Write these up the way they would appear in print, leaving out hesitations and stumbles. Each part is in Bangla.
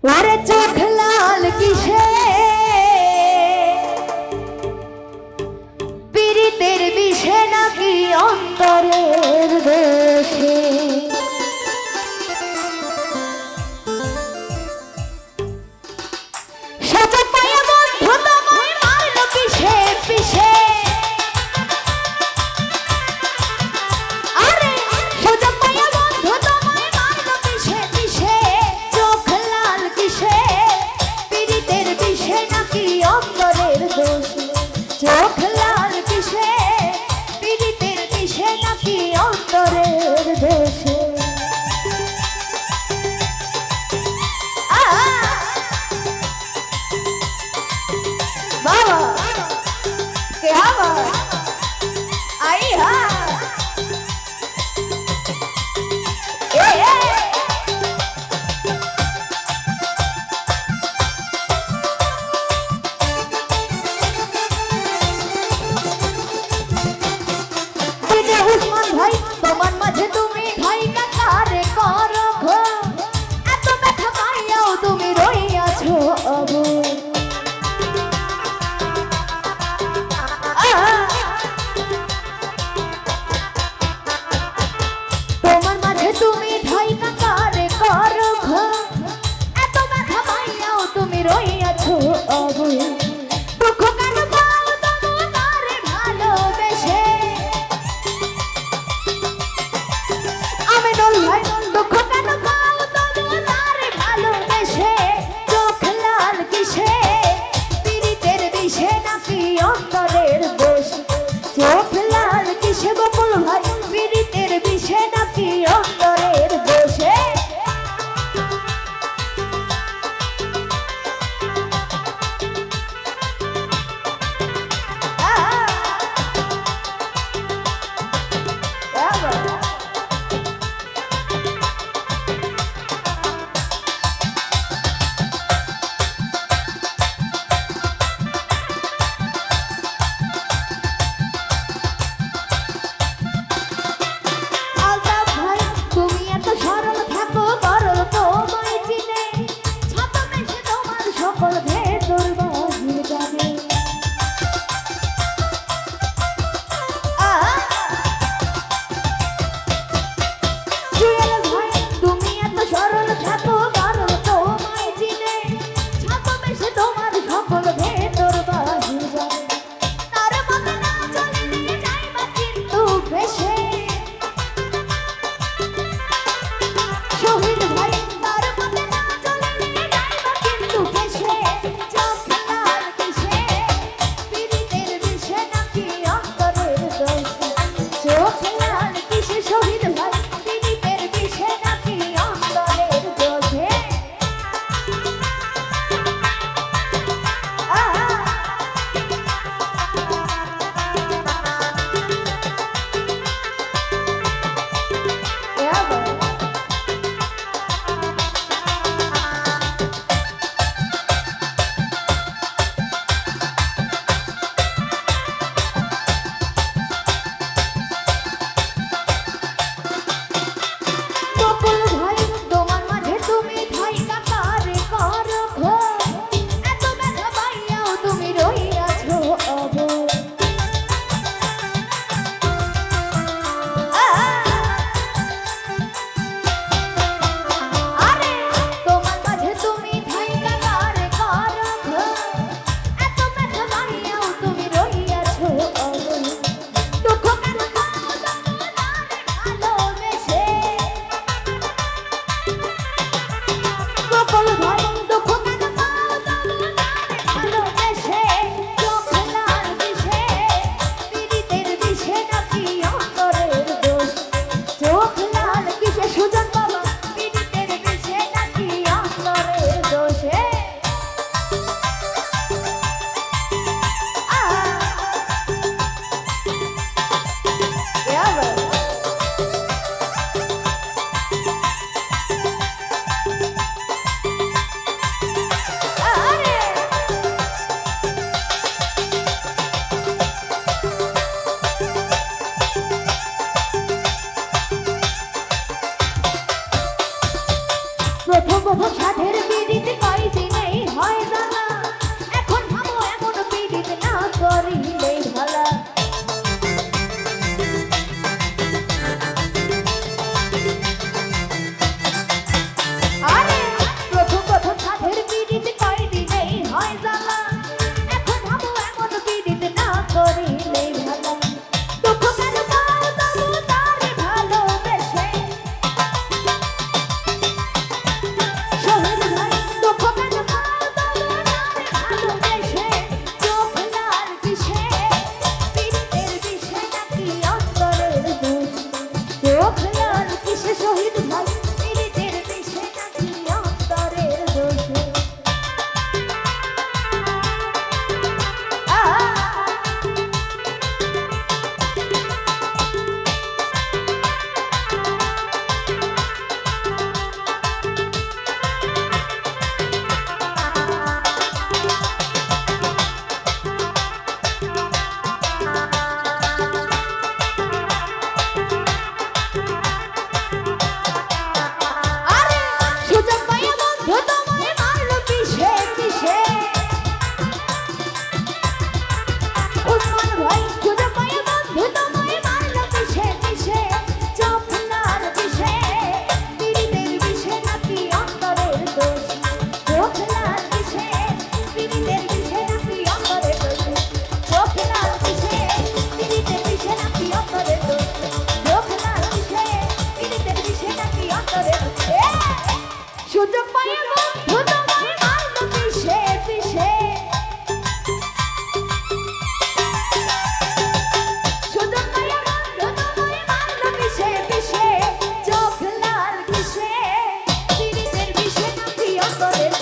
ওরে চোখ লাল কিসে পীড়িতের বিষে নাকি অন্তরের দেশে সাজা পায়া বন্ধু তোমায় মারলো কিসে পিছে চোখ লাল কিসে পীড়িতের বিষে নাকি অন্তরের দেশে বাবা কে আবার আই হা ভাই তোমার মাঝে তুমি ভাই কাকারে করো এত ব্যথা পাইয়াও তুমি রইয়াছো অবু তোমার মাঝে তুমি ভাই কাকারে করো এত ব্যথা পাইয়াও তুমি রইয়াছো অবু দুঃখ কেন পাও তোমার ভালোবেসে দুঃখ কেন পাও তোমার ভালোবেসে চোখ লাল কিসে পীড়িতের বিষে নাকি অন্তরের দোষ চোখ লাল কিসে বকুল ভাই পীড়িতের বিষে নাকি অন্তরের দোষে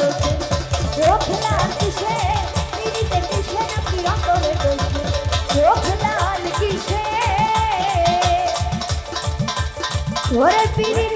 দোষে চোখ লাল কিসে পিড়িতে কিসে নাকি অন্তরে দোষে চোখ লাল কিসে ওরে পিড়ি